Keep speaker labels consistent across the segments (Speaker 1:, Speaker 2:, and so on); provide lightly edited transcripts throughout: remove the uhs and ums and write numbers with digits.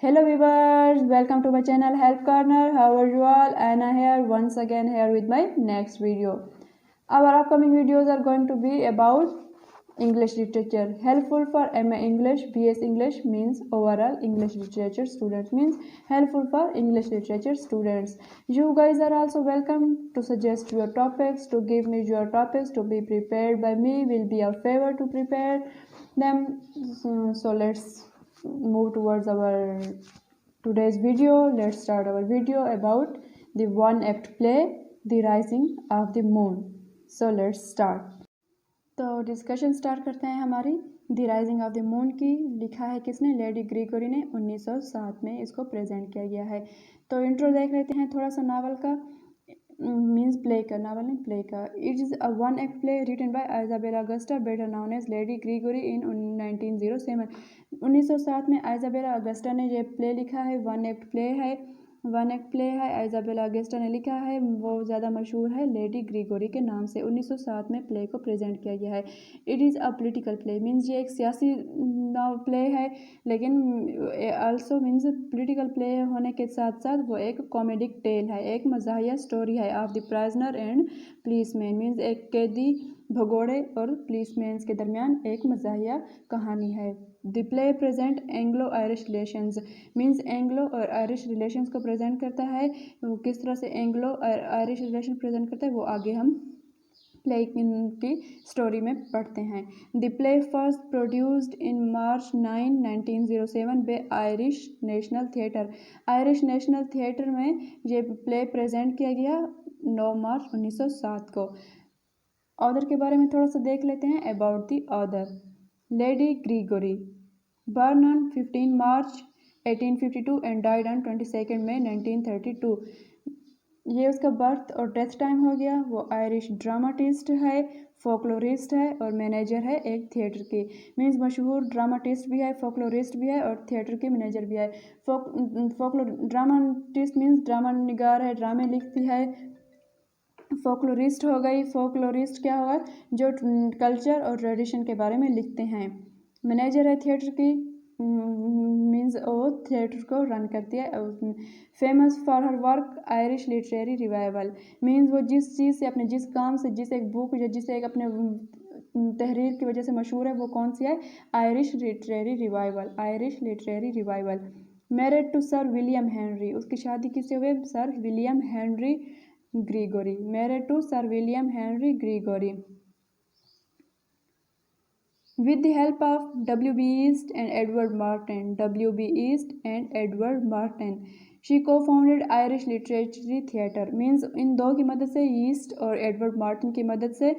Speaker 1: Hello viewers, welcome to my channel Help Corner. How are you all? Anna here once again here with my next video. Our upcoming videos are going to be about English literature, helpful for MA English, BS English means overall English literature students, means helpful for English literature students. You guys are also welcome to suggest your topics, to give me your topics to be prepared by me. Will be a favor to prepare them. So let's move towards our today's video. Let's start our video about the one act play The Rising of the Moon. So let's start. तो discussion start करते हैं हमारी the rising of the moon की। लिखा है किसने? Lady Gregory ने 1907 में इसको प्रेजेंट किया गया है। तो इंट्रो देख लेते हैं थोड़ा सा नावल का, मीन्स प्ले का, नावल नहीं प्ले का। It is a one act play written by Isabella Augusta better known as Lady Gregory in 1907। 1907 में आइजाबेला अगस्टा ने ये प्ले लिखा है। वन एक्ट प्ले है, वन एक्ट प्ले है, आइजाबेला अगस्टा ने लिखा है। वो ज़्यादा मशहूर है लेडी ग्रीगोरी के नाम से। 1907 में प्ले को प्रेजेंट किया गया है। It is a political play, means ये एक सियासी प्ले है, लेकिन आल्सो मीन्स पॉलिटिकल प्ले होने के साथ साथ वो एक कॉमेडिक टेल है, एक मज़ाहिया स्टोरी है of the prisoner and policeman, means एक कैदी भगोड़े और पुलिसमैन के दरमियान एक मज़ाहिया कहानी है। The play present Anglo Irish relations, means Anglo और आयरिश रिलेशंस को प्रेजेंट करता है। वो किस तरह से एंग्लो और आयरिश रिलेशन प्रेजेंट करता है वो आगे हम प्ले की स्टोरी में पढ़ते हैं। The play first produced in March 9, 1907 by Irish National Theatre. Irish National Theatre में ये प्ले प्रेजेंट किया गया 9 मार्च 1907 को। ऑथर के बारे में थोड़ा सा देख लेते हैं। About the author, lady Gregory, burn on 15 March 1852 and died on 22 मई 1932। ये उसका बर्थ और डेथ टाइम हो गया। वो आयरिश ड्रामाटिस्ट है, फोकलोरिस्ट है और मैनेजर है एक थिएटर की, मीन्स मशहूर ड्रामाटिस्ट भी है, फोकलोरिस्ट भी है और थिएटर की मैनेजर भी है। ड्रामाटिस्ट मीन्स ड्रामा निगार है, ड्रामे लिखती है। फोकलोरिस्ट हो गई, फोकलोरिस्ट क्या होगा? जो कल्चर और ट्रेडिशन के बारे में लिखते हैं। मैनेजर है थिएटर की, मीन्स वो थिएटर को रन करती है। Famous for her work Irish literary revival, means वो जिस चीज़ से अपने जिस काम से जिस एक बुक या जिस एक अपने तहरीर की वजह से मशहूर है वो कौन सी है? Irish literary revival, Irish literary revival. Married to sir William Henry, उसकी शादी किससे हुई? Sir William Henry Gregory, married to sir William Henry Gregory. With the help of W.B. Yeats and Edward Martin, W.B. Yeats and Edward Martin, she co-founded Irish Literary Theatre, means in दो की मदद से, east और Edward Martin की मदद से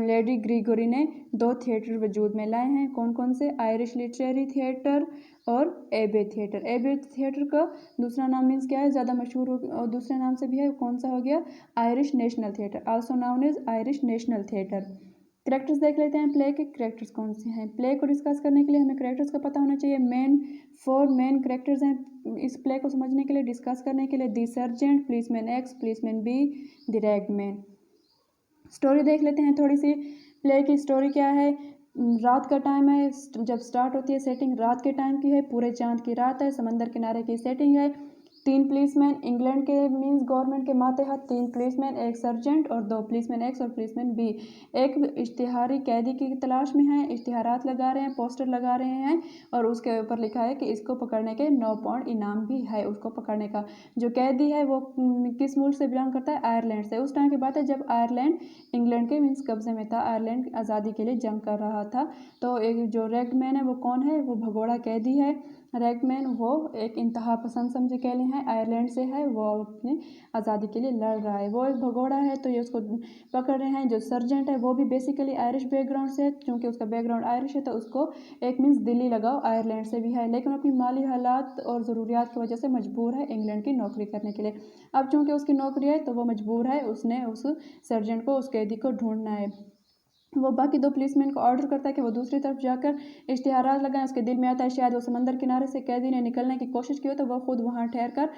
Speaker 1: lady Gregory ने दो थिएटर वजूद में लाए हैं। कौन कौन से? आयरिश लिटरेरी थिएटर और एबे थिएटर। एबे थिएटर का दूसरा नाम मीन्स क्या है? ज़्यादा मशहूर हो और दूसरे नाम से भी है, कौन सा हो गया? Irish National Theatre, also known as Irish National Theatre. Characters देख लेते हैं। प्ले के करेक्टर्स कौन से हैं? प्ले को डिस्कस करने के लिए हमें करेक्टर्स का पता होना चाहिए। फोर मेन करेक्टर्स हैं इस प्ले को समझने के लिए, डिस्कस करने के लिए। The sergeant, policeman X, policeman B, the ragman. Story देख लेते हैं थोड़ी सी। प्ले की स्टोरी क्या है? रात का टाइम है, जब स्टार्ट होती है सेटिंग रात के टाइम की है, पूरे चांद की रात है, समंदर किनारे की सेटिंग है। 3 पुलिसमैन इंग्लैंड के मीन्स गवर्नमेंट के मातहत, 3 पुलिसमैन, एक सर्जेंट और 2 पुलिसमैन एक्स और पुलिसमैन बी एक इश्तिहारी कैदी की तलाश में हैं। इश्तिहारात लगा रहे हैं, पोस्टर लगा रहे हैं और उसके ऊपर लिखा है कि इसको पकड़ने के 9 पाउंड इनाम भी है उसको पकड़ने का। जो कैदी है वो किस मुल्क से बिलोंग करता है? आयरलैंड से। उस टाइम की बात है जब आयरलैंड इंग्लैंड के मीन्स कब्जे में था, आयरलैंड आज़ादी के लिए जंग कर रहा था। तो एक जो रैगमैन है वो कौन है? वो भगोड़ा कैदी है। रैगमैन वो एक इंतहा पसंद समझे कह लें हैं, आयरलैंड से है, वो अपनी आज़ादी के लिए लड़ रहा है। वो एक भगोड़ा है तो ये उसको पकड़ रहे हैं। जो सर्जेंट है वो भी बेसिकली आयरिश बैकग्राउंड से है, क्योंकि उसका बैकग्राउंड आयरिश है तो उसको एक मीन्स दिल्ली लगाओ आयरलैंड से भी है, लेकिन अपनी माली हालात और ज़रूरियात की वजह से मजबूर है इंग्लैंड की नौकरी करने के लिए। अब चूँकि उसकी नौकरी है तो वो मजबूर है, उसने उस सर्जेंट को, उस कैदी को ढूंढना है। वो बाकी दो पुलिसमैन को ऑर्डर करता है कि वो दूसरी तरफ जाकर इश्तिहारात लगाएं। उसके दिल में आता है शायद वो समंदर किनारे से कैदी ने निकलने की कोशिश की हो, तो वह खुद वहाँ ठहर कर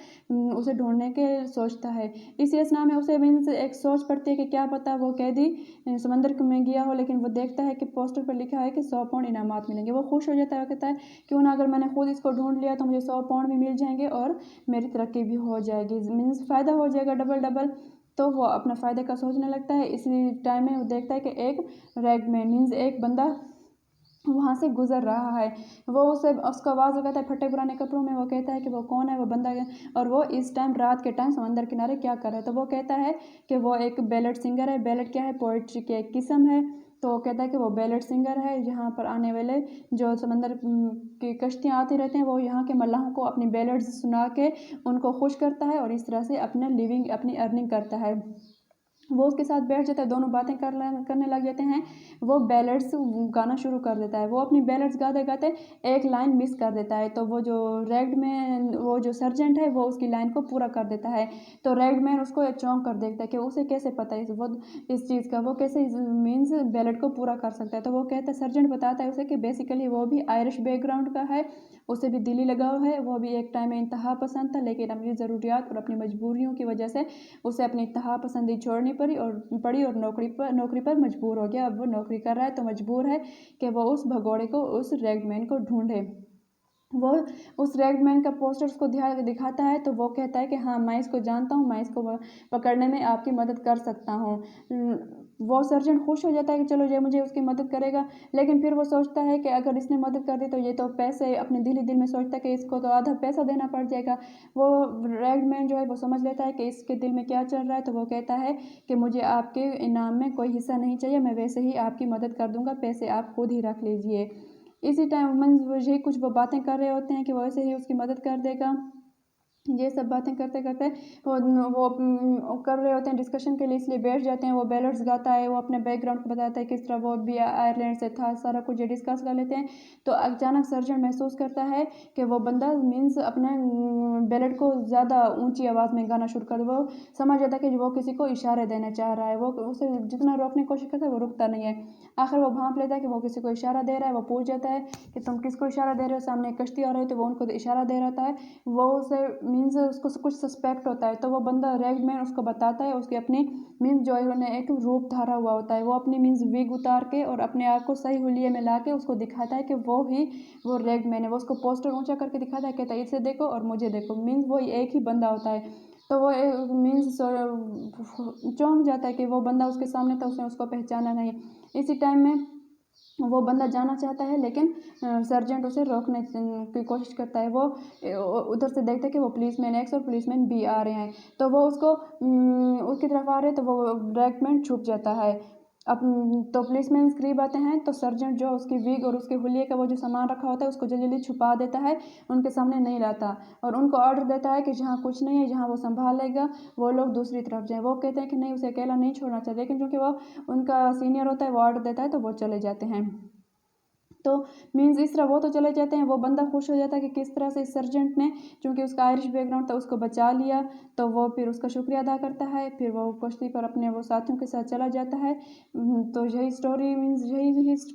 Speaker 1: उसे ढूंढने के सोचता है। इसी असना में उसे मीन्स एक सोच पड़ती है कि क्या पता वो कैदी समंदर में गया हो, लेकिन वो देखता है कि पोस्टर पर लिखा है कि 100 पाउंड इनामात मिलेंगे। वो खुश हो जाता है, कहता है क्यों ना अगर मैंने खुद इसको ढूंढ लिया तो मुझे 100 पाउंड भी मिल जाएंगे और मेरी तरक्की भी हो जाएगी, मीन्स फ़ायदा हो जाएगा डबल डबल। तो वो अपना फ़ायदे का सोचने लगता है। इसी टाइम में वो देखता है कि एक रैगमैन मीन्स एक बंदा वहाँ से गुजर रहा है। वो उसे उसको आवाज़ लगाता है फटे पुराने कपड़ों में। वो कहता है कि वो कौन है, वो बंदा है और वो इस टाइम रात के टाइम समंदर किनारे क्या कर रहा है। तो वो कहता है कि वो एक बैलेड सिंगर है। बैलेड क्या है, पोइट्री की एक किस्म है। तो वो कहता है कि वो बैलेड सिंगर है। यहाँ पर आने वाले जो समंदर की कश्तियाँ आती रहती हैं, वो यहाँ के मल्लाहों को अपनी बैलेड्स सुना के उनको खुश करता है और इस तरह से अपने लिविंग अपनी अर्निंग करता है। वो उसके साथ बैठ जाता है, दोनों बातें करने लग जाते हैं। वो बैलेड्स गाना शुरू कर देता है। वो अपनी बैलेड्स गाते गाते एक लाइन मिस कर देता है, तो वो जो रेड मैन वो जो सर्जेंट है वो उसकी लाइन को पूरा कर देता है। तो रेड मैन उसको चौंक कर देखता है कि उसे कैसे पता है वो इस चीज़ का, वो कैसे मीन्स बैलेड को पूरा कर सकता है। तो वो कहता है, सर्जेंट बताता है उसे कि बेसिकली वो भी आयरिश बैकग्राउंड का है, उसे भी दिली लगाव है। वो भी एक टाइम में इंतहा पसंद था, लेकिन अपनी ज़रूरियात और अपनी मजबूरियों की वजह से उसे अपनी इंतहा पसंदी छोड़नी पड़ी और नौकरी पर मजबूर हो गया। अब वो नौकरी कर रहा है तो मजबूर है कि वो उस भगोड़े को, उस रैगमैन को ढूंढे। वो उस रैगमैन का पोस्टर उसको दिखाता है, तो वो कहता है कि हाँ मैं इसको जानता हूँ, मैं इसको पकड़ने में आपकी मदद कर सकता हूँ। वो सर्जन खुश हो जाता है कि चलो ये मुझे उसकी मदद करेगा, लेकिन फिर वो सोचता है कि अगर इसने मदद कर दी तो ये तो पैसे अपने दिल में सोचता है कि इसको तो आधा पैसा देना पड़ जाएगा। वो रैगमैन जो है वो समझ लेता है कि इसके दिल में क्या चल रहा है। तो वो कहता है कि मुझे आपके इनाम में कोई हिस्सा नहीं चाहिए, मैं वैसे ही आपकी मदद कर दूंगा, पैसे आप खुद ही रख लीजिए। इसी टाइम मीन्स यही कुछ वो बातें कर रहे होते हैं कि वो ऐसे ही उसकी मदद कर देगा। ये सब बातें करते करते वो कर रहे होते हैं डिस्कशन के लिए, इसलिए बैठ जाते हैं। वो बैलेट्स गाता है, वो अपने बैकग्राउंड को बताता है किस तरह वो भी आयरलैंड से था, सारा कुछ ये डिस्कस कर लेते हैं। तो अचानक सर्जन महसूस करता है कि वो बंदा मीन्स अपने बैलेट को ज़्यादा ऊंची आवाज़ में गाना शुरू कर दे। वो समझ जाता है कि वो किसी को इशारे देना चाह रहा है। वो उसे जितना रोकने की कोशिश करता है वो रुकता नहीं है। आखिर वो भांप लेता है कि वो किसी को इशारा दे रहा है। वो पूछ जाता है कि तुम किसको इशारा दे रहे हो, सामने एक कश्ती आ रही है, तो वो उनको इशारा दे रहा है। वो उसे मीन्स उसको कुछ सस्पेक्ट होता है, तो वो बंदा रैगमैन उसको बताता है उसकी अपनी मीन्स जो है एक रूप धारा हुआ होता है। वो अपनी मीन्स विग उतार के और अपने आप को सही हुलिये में ला के उसको दिखाता है कि वो रैगमैन है। वो उसको पोस्टर ऊंचा करके दिखाता है, कहता है इसे देखो और मुझे देखो, मीन्स वो एक ही बंदा होता है। तो वो मीन्स चौंक जाता है कि वो बंदा उसके सामने था, उसने उसको पहचाना नहीं। इसी टाइम में वो बंदा जाना चाहता है, लेकिन सर्जेंट उसे रोकने की कोशिश करता है। वो उधर से देखता है कि वो पुलिसमैन एक्स और पुलिसमैन बी आ रहे हैं, तो वो उसकी तरफ आ रहे हैं, तो वो रैगमैन छुप जाता है। अब तो पुलिसमैन करीब आते हैं, तो सर्जेंट जो उसकी विग और उसके हुलिये का वो जो सामान रखा होता है उसको जल्दी जल्दी छुपा देता है, उनके सामने नहीं लाता और उनको ऑर्डर देता है कि जहाँ कुछ नहीं है, जहाँ वो संभालेगा, वो लोग दूसरी तरफ जाएं। वो कहते हैं कि नहीं, उसे अकेला नहीं छोड़ना चाहिए, लेकिन क्योंकि वो उनका सीनियर होता है, वो ऑर्डर देता है, तो वो चले जाते हैं। तो मीन्स इस तरह वो तो चले जाते हैं। वो बंदा खुश हो जाता है कि किस तरह से सर्जेंट ने, क्योंकि उसका आयरिश बैकग्राउंड था, उसको बचा लिया। तो वो फिर उसका शुक्रिया अदा करता है। फिर वो कश्ती पर अपने वो साथियों के साथ चला जाता है। तो यही स्टोरी मीन्स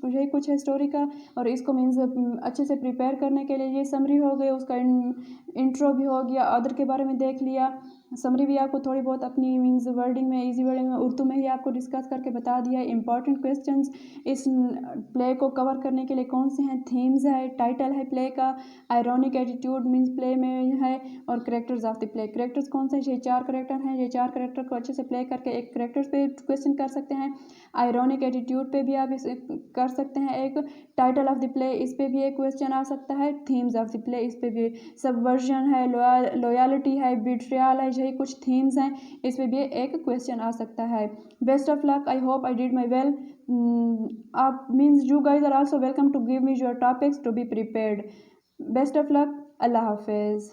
Speaker 1: यही कुछ है स्टोरी का। और इसको मीन्स अच्छे से प्रिपेयर करने के लिए ये समरी हो गई, उसका इंट्रो भी हो गया, अदर के बारे में देख लिया, समरी भी आपको थोड़ी बहुत अपनी मीन्स वर्डिंग में, इजी वर्डिंग में, उर्दू में ही आपको डिस्कस करके बता दिया है। इंपॉर्टेंट क्वेश्चंस इस प्ले को कवर करने के लिए कौन से हैं, थीम्स है, टाइटल है प्ले का, आयरॉनिक एटीट्यूड मीन्स प्ले में है, और characters of the play. Characters कौन से, ये 4 करेक्टर हैं। ये 4 करेक्टर को अच्छे से प्ले करके एक करेक्टर्स पे क्वेश्चन कर सकते हैं। आयरॉनिक एटीट्यूड पे भी आप इस कर सकते हैं। एक टाइटल ऑफ द प्ले, इस पे भी एक क्वेश्चन आ सकता है। थीम्स ऑफ द प्ले, इस पे भी। सबवर्जन है, लॉयल्टी है, बिट्रियल है, यही कुछ थीम्स हैं, इस पे भी एक क्वेश्चन आ सकता है। Best of luck, I hope I did my well. आप means you guys are also welcome to give me your topics to be prepared. Best of luck, अल्लाह हाफिज़।